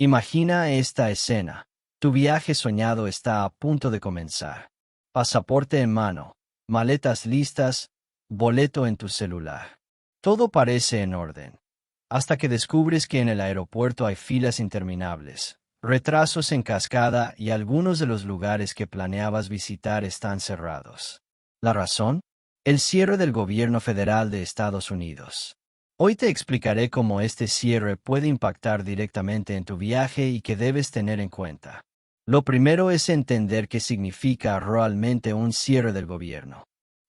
Imagina esta escena. Tu viaje soñado está a punto de comenzar. Pasaporte en mano, maletas listas, boleto en tu celular. Todo parece en orden. Hasta que descubres que en el aeropuerto hay filas interminables, retrasos en cascada y algunos de los lugares que planeabas visitar están cerrados. ¿La razón? El cierre del gobierno federal de Estados Unidos. Hoy te explicaré cómo este cierre puede impactar directamente en tu viaje y qué debes tener en cuenta. Lo primero es entender qué significa realmente un cierre del gobierno.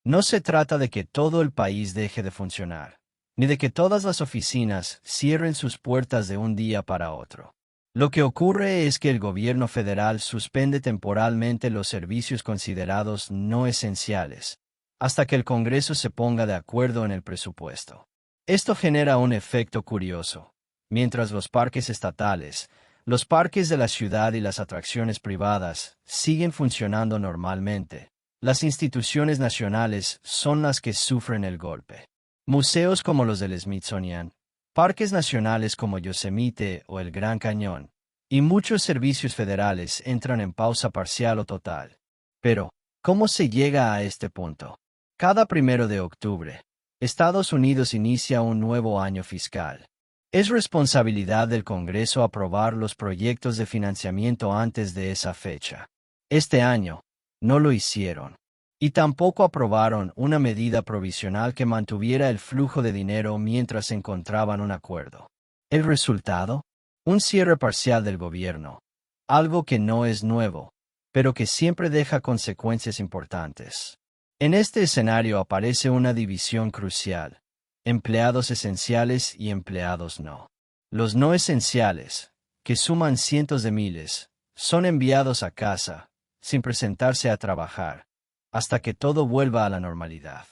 No se trata de que todo el país deje de funcionar, ni de que todas las oficinas cierren sus puertas de un día para otro. Lo que ocurre es que el gobierno federal suspende temporalmente los servicios considerados no esenciales, hasta que el Congreso se ponga de acuerdo en el presupuesto. Esto genera un efecto curioso. Mientras los parques estatales, los parques de la ciudad y las atracciones privadas siguen funcionando normalmente, las instituciones nacionales son las que sufren el golpe. Museos como los del Smithsonian, parques nacionales como Yosemite o el Gran Cañón, y muchos servicios federales entran en pausa parcial o total. Pero, ¿cómo se llega a este punto? Cada 1 de octubre, Estados Unidos inicia un nuevo año fiscal. Es responsabilidad del Congreso aprobar los proyectos de financiamiento antes de esa fecha. Este año, no lo hicieron. Y tampoco aprobaron una medida provisional que mantuviera el flujo de dinero mientras encontraban un acuerdo. ¿El resultado? Un cierre parcial del gobierno. Algo que no es nuevo, pero que siempre deja consecuencias importantes. En este escenario aparece una división crucial: empleados esenciales y empleados no. Los no esenciales, que suman cientos de miles, son enviados a casa, sin presentarse a trabajar, hasta que todo vuelva a la normalidad.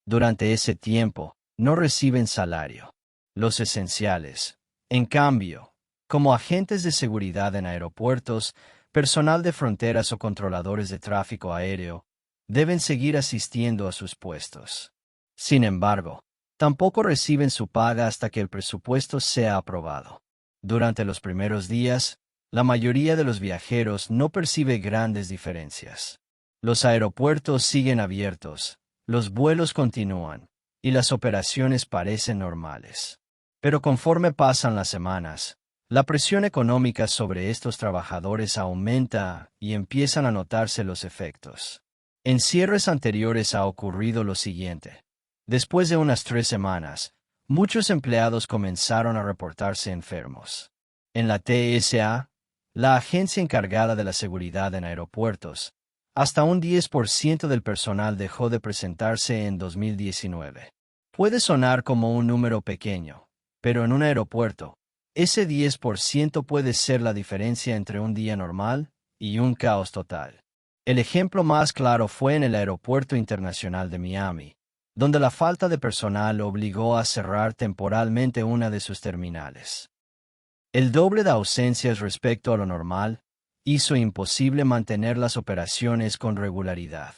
Durante ese tiempo, no reciben salario. Los esenciales, en cambio, como agentes de seguridad en aeropuertos, personal de fronteras o controladores de tráfico aéreo, deben seguir asistiendo a sus puestos. Sin embargo, tampoco reciben su paga hasta que el presupuesto sea aprobado. Durante los primeros días, la mayoría de los viajeros no percibe grandes diferencias. Los aeropuertos siguen abiertos, los vuelos continúan, y las operaciones parecen normales. Pero conforme pasan las semanas, la presión económica sobre estos trabajadores aumenta y empiezan a notarse los efectos. En cierres anteriores ha ocurrido lo siguiente. Después de unas 3 semanas, muchos empleados comenzaron a reportarse enfermos. En la TSA, la agencia encargada de la seguridad en aeropuertos, hasta un 10% del personal dejó de presentarse en 2019. Puede sonar como un número pequeño, pero en un aeropuerto, ese 10% puede ser la diferencia entre un día normal y un caos total. El ejemplo más claro fue en el Aeropuerto Internacional de Miami, donde la falta de personal obligó a cerrar temporalmente una de sus terminales. El doble de ausencias respecto a lo normal hizo imposible mantener las operaciones con regularidad.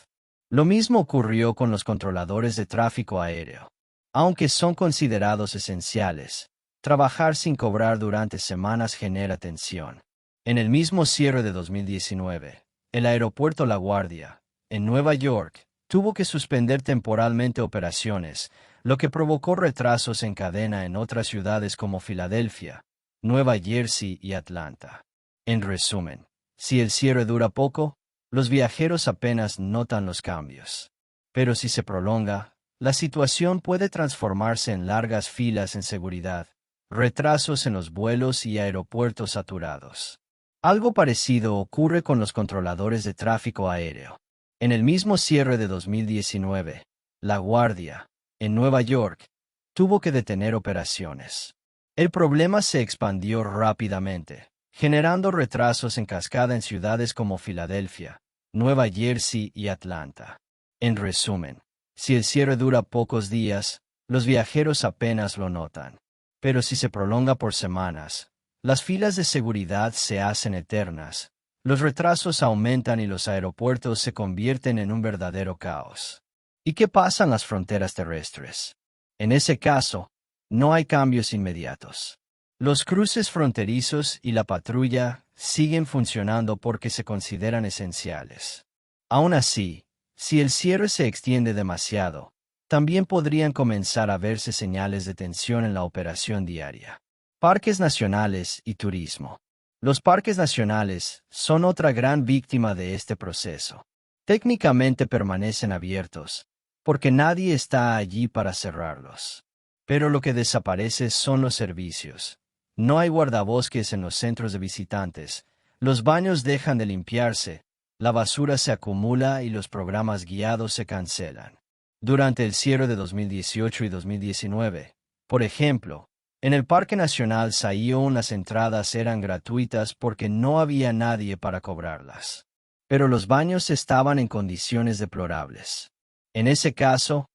Lo mismo ocurrió con los controladores de tráfico aéreo. Aunque son considerados esenciales, trabajar sin cobrar durante semanas genera tensión. En el mismo cierre de 2019, el aeropuerto LaGuardia, en Nueva York, tuvo que suspender temporalmente operaciones, lo que provocó retrasos en cadena en otras ciudades como Filadelfia, Nueva Jersey y Atlanta. En resumen, si el cierre dura poco, los viajeros apenas notan los cambios. Pero si se prolonga, la situación puede transformarse en largas filas en seguridad, retrasos en los vuelos y aeropuertos saturados. Algo parecido ocurre con los controladores de tráfico aéreo. En el mismo cierre de 2019, LaGuardia, en Nueva York, tuvo que detener operaciones. El problema se expandió rápidamente, generando retrasos en cascada en ciudades como Filadelfia, Nueva Jersey y Atlanta. En resumen, si el cierre dura pocos días, los viajeros apenas lo notan. Pero si se prolonga por semanas, las filas de seguridad se hacen eternas, los retrasos aumentan y los aeropuertos se convierten en un verdadero caos. ¿Y qué pasa en las fronteras terrestres? En ese caso, no hay cambios inmediatos. Los cruces fronterizos y la patrulla siguen funcionando porque se consideran esenciales. Aún así, si el cierre se extiende demasiado, también podrían comenzar a verse señales de tensión en la operación diaria. Parques nacionales y turismo. Los parques nacionales son otra gran víctima de este proceso. Técnicamente permanecen abiertos, porque nadie está allí para cerrarlos. Pero lo que desaparece son los servicios. No hay guardabosques en los centros de visitantes, los baños dejan de limpiarse, la basura se acumula y los programas guiados se cancelan. Durante el cierre de 2018 y 2019, por ejemplo, en el Parque Nacional Sayón las entradas eran gratuitas porque no había nadie para cobrarlas. Pero los baños estaban en condiciones deplorables. En ese caso,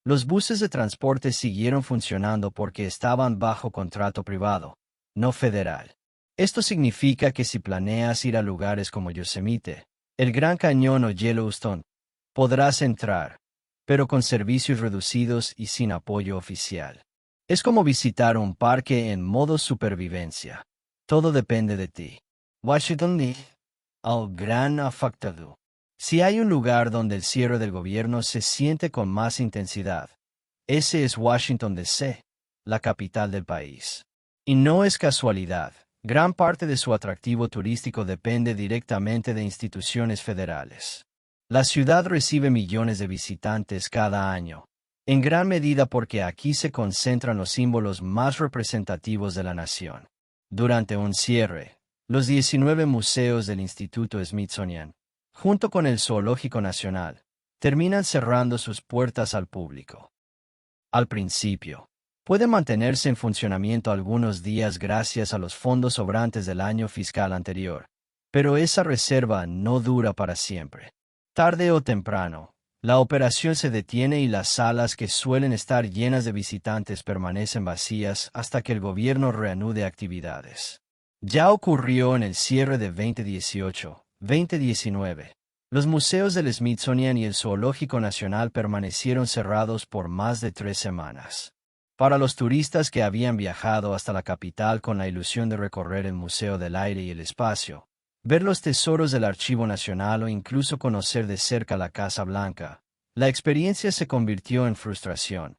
los buses de transporte siguieron funcionando porque estaban bajo contrato privado, no federal. Esto significa que si planeas ir a lugares como Yosemite, el Gran Cañón o Yellowstone, podrás entrar, pero con servicios reducidos y sin apoyo oficial. Es como visitar un parque en modo supervivencia. Todo depende de ti. Washington D. Al gran afectado. Si hay un lugar donde el cierre del gobierno se siente con más intensidad, ese es Washington D.C., la capital del país. Y no es casualidad. Gran parte de su atractivo turístico depende directamente de instituciones federales. La ciudad recibe millones de visitantes cada año, en gran medida porque aquí se concentran los símbolos más representativos de la nación. Durante un cierre, los 19 museos del Instituto Smithsonian, junto con el Zoológico Nacional, terminan cerrando sus puertas al público. Al principio, puede mantenerse en funcionamiento algunos días gracias a los fondos sobrantes del año fiscal anterior, pero esa reserva no dura para siempre. Tarde o temprano, la operación se detiene y las salas que suelen estar llenas de visitantes permanecen vacías hasta que el gobierno reanude actividades. Ya ocurrió en el cierre de 2018-2019. Los museos del Smithsonian y el Zoológico Nacional permanecieron cerrados por más de 3 semanas. Para los turistas que habían viajado hasta la capital con la ilusión de recorrer el Museo del Aire y el Espacio, ver los tesoros del Archivo Nacional o incluso conocer de cerca la Casa Blanca, la experiencia se convirtió en frustración.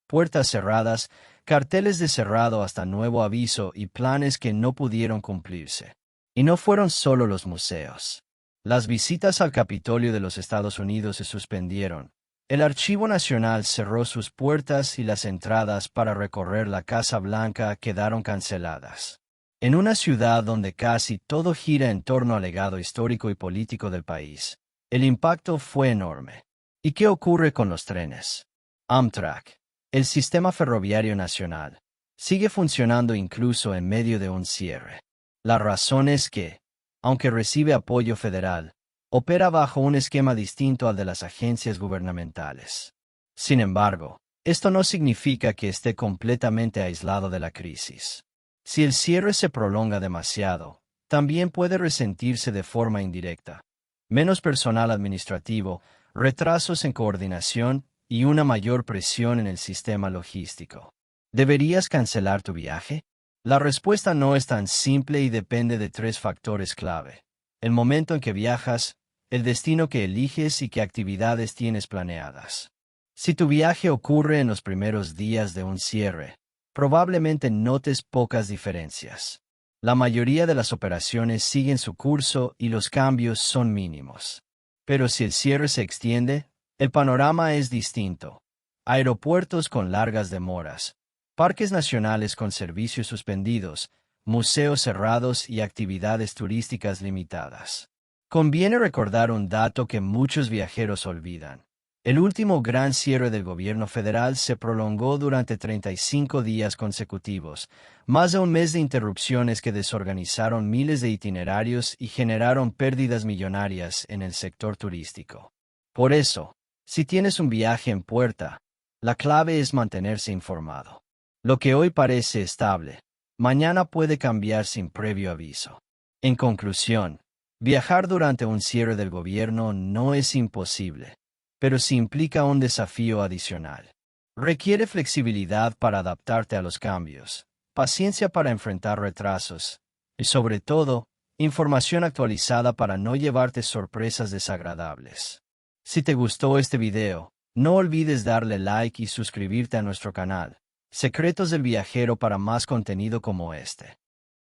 Puertas cerradas, carteles de cerrado hasta nuevo aviso y planes que no pudieron cumplirse. Y no fueron solo los museos. Las visitas al Capitolio de los Estados Unidos se suspendieron. El Archivo Nacional cerró sus puertas y las entradas para recorrer la Casa Blanca quedaron canceladas. En una ciudad donde casi todo gira en torno al legado histórico y político del país, el impacto fue enorme. ¿Y qué ocurre con los trenes? Amtrak, el sistema ferroviario nacional, sigue funcionando incluso en medio de un cierre. La razón es que, aunque recibe apoyo federal, opera bajo un esquema distinto al de las agencias gubernamentales. Sin embargo, esto no significa que esté completamente aislado de la crisis. Si el cierre se prolonga demasiado, también puede resentirse de forma indirecta. Menos personal administrativo, retrasos en coordinación y una mayor presión en el sistema logístico. ¿Deberías cancelar tu viaje? La respuesta no es tan simple y depende de 3 factores clave: el momento en que viajas, el destino que eliges y qué actividades tienes planeadas. Si tu viaje ocurre en los primeros días de un cierre, probablemente notes pocas diferencias. La mayoría de las operaciones siguen su curso y los cambios son mínimos. Pero si el cierre se extiende, el panorama es distinto. Aeropuertos con largas demoras, parques nacionales con servicios suspendidos, museos cerrados y actividades turísticas limitadas. Conviene recordar un dato que muchos viajeros olvidan. El último gran cierre del gobierno federal se prolongó durante 35 días consecutivos, más de un mes de interrupciones que desorganizaron miles de itinerarios y generaron pérdidas millonarias en el sector turístico. Por eso, si tienes un viaje en puerta, la clave es mantenerse informado. Lo que hoy parece estable, mañana puede cambiar sin previo aviso. En conclusión, viajar durante un cierre del gobierno no es imposible, pero sí implica un desafío adicional. Requiere flexibilidad para adaptarte a los cambios, paciencia para enfrentar retrasos, y sobre todo, información actualizada para no llevarte sorpresas desagradables. Si te gustó este video, no olvides darle like y suscribirte a nuestro canal, Secretos del Viajero, para más contenido como este.